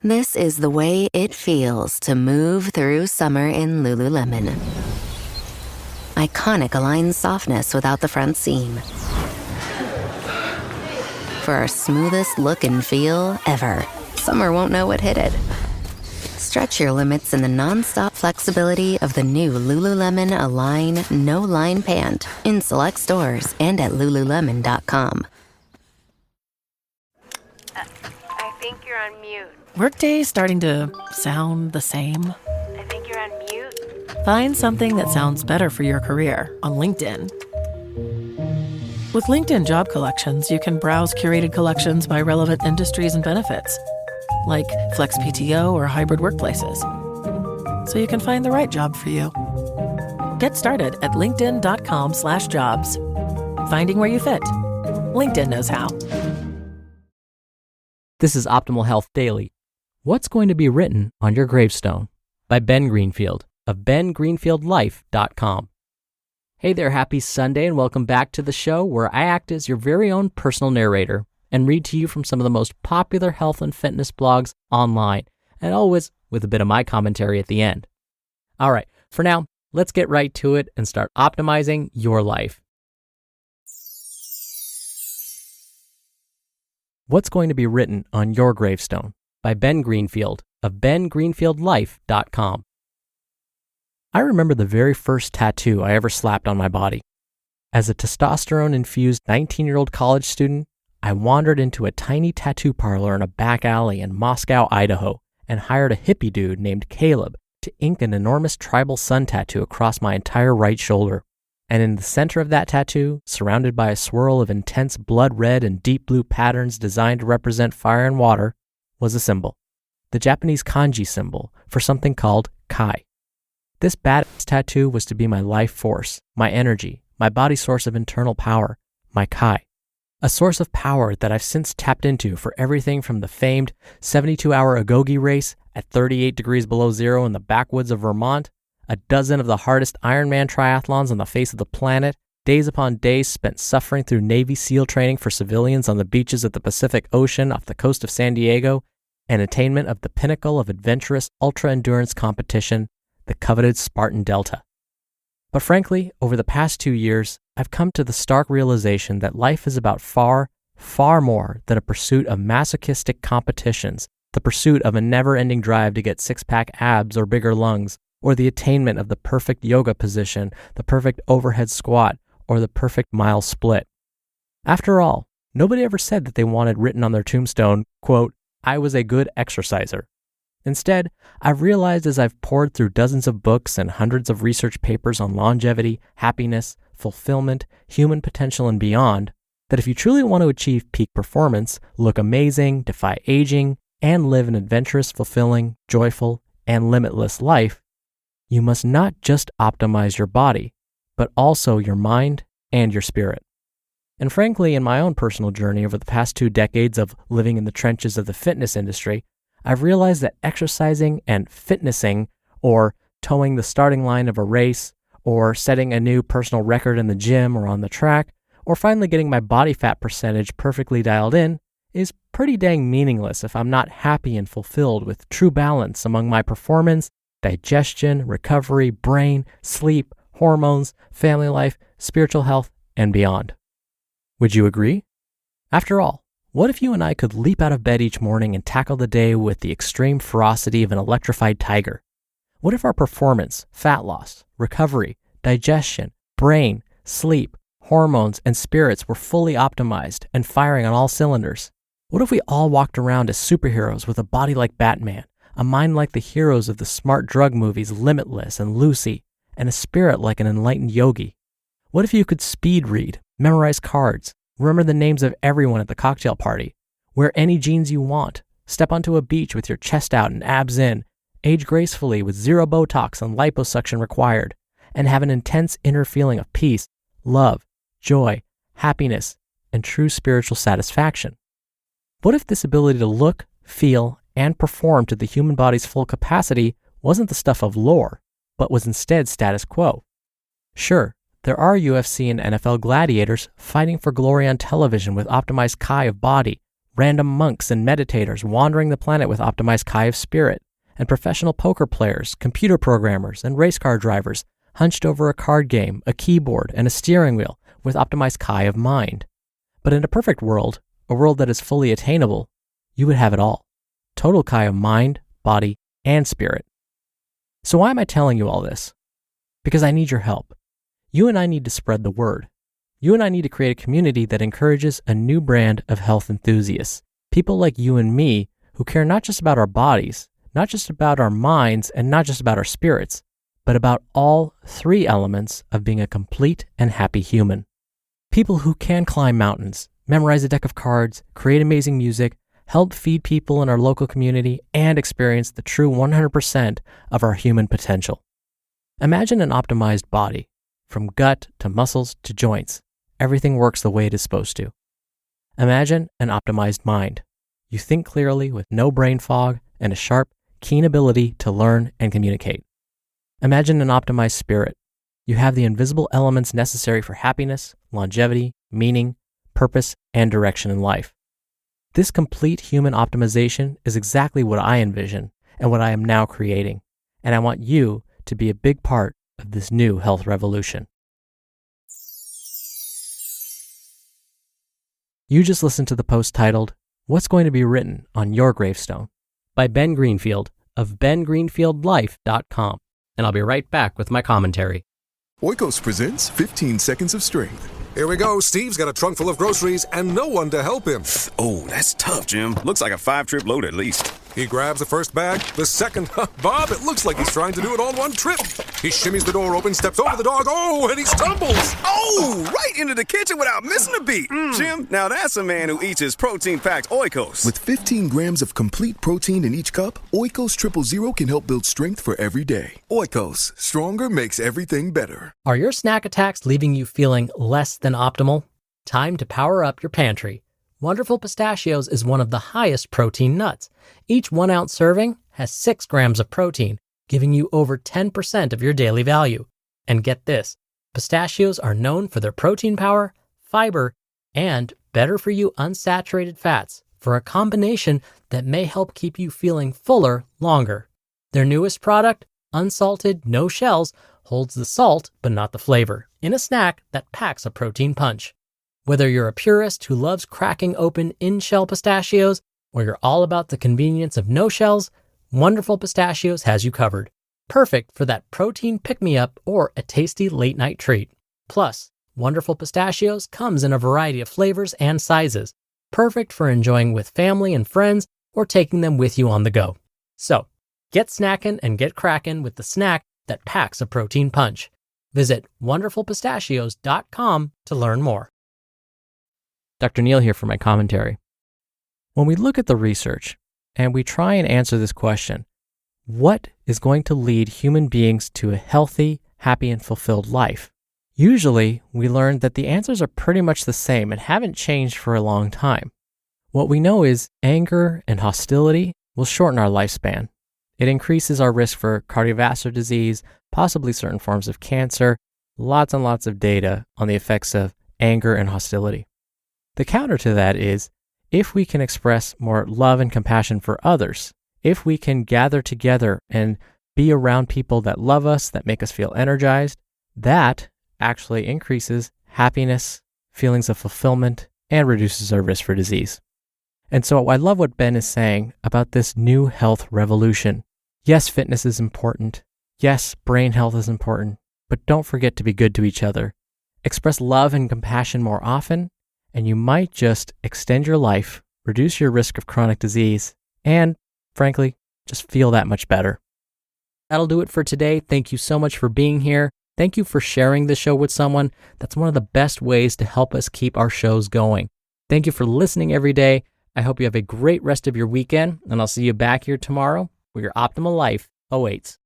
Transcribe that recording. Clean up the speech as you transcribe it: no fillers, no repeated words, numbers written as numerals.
This is the way it feels to move through summer in Lululemon. Iconic Align softness without the front seam. For our smoothest look and feel ever, summer won't know what hit it. Stretch your limits in the non-stop flexibility of the new Lululemon Align No-Line Pant in select stores and at Lululemon.com. I think you're on mute. Workday starting to sound the same? I think you're on mute. Find something that sounds better for your career on LinkedIn. With LinkedIn Job Collections, you can browse curated collections by relevant industries and benefits, like flex PTO or hybrid workplaces, so you can find the right job for you. Get started at linkedin.com/jobs. Finding where you fit. LinkedIn knows how. This is Optimal Health Daily. What's going to be written on your gravestone? By Ben Greenfield of bengreenfieldlife.com. Hey there, happy Sunday, and welcome back to the show where I act as your very own personal narrator and read to you from some of the most popular health and fitness blogs online, and always with a bit of my commentary at the end. All right, for now, let's get right to it and start optimizing your life. What's going to be written on your gravestone? By Ben Greenfield of bengreenfieldlife.com. I remember the very first tattoo I ever slapped on my body. As a testosterone-infused 19-year-old college student, I wandered into a tiny tattoo parlor in a back alley in Moscow, Idaho, and hired a hippie dude named Caleb to ink an enormous tribal sun tattoo across my entire right shoulder. And in the center of that tattoo, surrounded by a swirl of intense blood red and deep blue patterns designed to represent fire and water, was a symbol, the Japanese kanji symbol for something called kai. This badass tattoo was to be my life force, my energy, my body source of internal power, my kai. A source of power that I've since tapped into for everything from the famed 72-hour agoge race at 38 degrees below zero in the backwoods of Vermont, a dozen of the hardest Ironman triathlons on the face of the planet, days upon days spent suffering through Navy SEAL training for civilians on the beaches of the Pacific Ocean off the coast of San Diego, and attainment of the pinnacle of adventurous ultra-endurance competition, the coveted Spartan Delta. But frankly, over the past 2 years, I've come to the stark realization that life is about far, far more than a pursuit of masochistic competitions, the pursuit of a never-ending drive to get six-pack abs or bigger lungs, or the attainment of the perfect yoga position, the perfect overhead squat, or the perfect mile split. After all, nobody ever said that they wanted written on their tombstone, quote, "I was a good exerciser." Instead, I've realized as I've poured through dozens of books and hundreds of research papers on longevity, happiness, fulfillment, human potential, and beyond, that if you truly want to achieve peak performance, look amazing, defy aging, and live an adventurous, fulfilling, joyful, and limitless life, you must not just optimize your body, but also your mind and your spirit. And frankly, in my own personal journey over the past 2 decades of living in the trenches of the fitness industry, I've realized that exercising and fitnessing, or towing the starting line of a race, or setting a new personal record in the gym or on the track, or finally getting my body fat percentage perfectly dialed in, is pretty dang meaningless if I'm not happy and fulfilled with true balance among my performance, digestion, recovery, brain, sleep, hormones, family life, spiritual health, and beyond. Would you agree? After all, what if you and I could leap out of bed each morning and tackle the day with the extreme ferocity of an electrified tiger? What if our performance, fat loss, recovery, digestion, brain, sleep, hormones, and spirits were fully optimized and firing on all cylinders? What if we all walked around as superheroes with a body like Batman, a mind like the heroes of the smart drug movies Limitless and Lucy, and a spirit like an enlightened yogi? What if you could speed read, memorize cards, remember the names of everyone at the cocktail party, wear any jeans you want, step onto a beach with your chest out and abs in, age gracefully with zero Botox and liposuction required, and have an intense inner feeling of peace, love, joy, happiness, and true spiritual satisfaction? What if this ability to look, feel, and perform to the human body's full capacity wasn't the stuff of lore, but was instead status quo? Sure, there are UFC and NFL gladiators fighting for glory on television with optimized kai of body, random monks and meditators wandering the planet with optimized Kai of spirit, and professional poker players, computer programmers, and race car drivers hunched over a card game, a keyboard, and a steering wheel with optimized Kai of mind. But in a perfect world, a world that is fully attainable, you would have it all. Total Kai of mind, body, and spirit. So why am I telling you all this? Because I need your help. You and I need to spread the word. You and I need to create a community that encourages a new brand of health enthusiasts. People like you and me who care not just about our bodies, not just about our minds, and not just about our spirits, but about all three elements of being a complete and happy human. People who can climb mountains, memorize a deck of cards, create amazing music, help feed people in our local community, and experience the true 100% of our human potential. Imagine an optimized body. From gut to muscles to joints, everything works the way it is supposed to. Imagine an optimized mind. You think clearly with no brain fog and a sharp, keen ability to learn and communicate. Imagine an optimized spirit. You have the invisible elements necessary for happiness, longevity, meaning, purpose, and direction in life. This complete human optimization is exactly what I envision and what I am now creating, and I want you to be a big part of this new health revolution. You just listened to the post titled, "What's Going to Be Written on Your Gravestone?" by Ben Greenfield of bengreenfieldlife.com, and I'll be right back with my commentary. Oikos presents 15 Seconds of Strength. Here we go. Steve's got a trunk full of groceries and no one to help him. Oh, that's tough, Jim. Looks like a 5-trip load at least. He grabs the first bag, the second. Bob, it looks like he's trying to do it all in one trip. He shimmies the door open, steps over the dog, and he stumbles. Oh, right into the kitchen without missing a beat. Jim, now that's a man who eats his protein-packed Oikos. With 15 grams of complete protein in each cup, Oikos Triple Zero can help build strength for every day. Oikos, stronger makes everything better. Are your snack attacks leaving you feeling less than optimal? Time to power up your pantry. Wonderful Pistachios is one of the highest protein nuts. Each 1 ounce serving has 6 grams of protein, giving you over 10% of your daily value. And get this, pistachios are known for their protein power, fiber, and better for you unsaturated fats for a combination that may help keep you feeling fuller longer. Their newest product, unsalted, no shells, holds the salt but not the flavor in a snack that packs a protein punch. Whether you're a purist who loves cracking open in-shell pistachios or you're all about the convenience of no shells, Wonderful Pistachios has you covered. Perfect for that protein pick-me-up or a tasty late-night treat. Plus, Wonderful Pistachios comes in a variety of flavors and sizes, perfect for enjoying with family and friends or taking them with you on the go. So, get snacking and get cracking with the snack that packs a protein punch. Visit wonderfulpistachios.com to learn more. Dr. Neal here for my commentary. When we look at the research and we try and answer this question, what is going to lead human beings to a healthy, happy, and fulfilled life? Usually, we learn that the answers are pretty much the same and haven't changed for a long time. What we know is anger and hostility will shorten our lifespan. It increases our risk for cardiovascular disease, possibly certain forms of cancer, lots and lots of data on the effects of anger and hostility. The counter to that is, if we can express more love and compassion for others, if we can gather together and be around people that love us, that make us feel energized, that actually increases happiness, feelings of fulfillment, and reduces our risk for disease. And so I love what Ben is saying about this new health revolution. Yes, fitness is important. Yes, brain health is important, but don't forget to be good to each other. Express love and compassion more often, and you might just extend your life, reduce your risk of chronic disease, and, frankly, just feel that much better. That'll do it for today. Thank you so much for being here. Thank you for sharing the show with someone. That's one of the best ways to help us keep our shows going. Thank you for listening every day. I hope you have a great rest of your weekend, and I'll see you back here tomorrow where your optimal life awaits.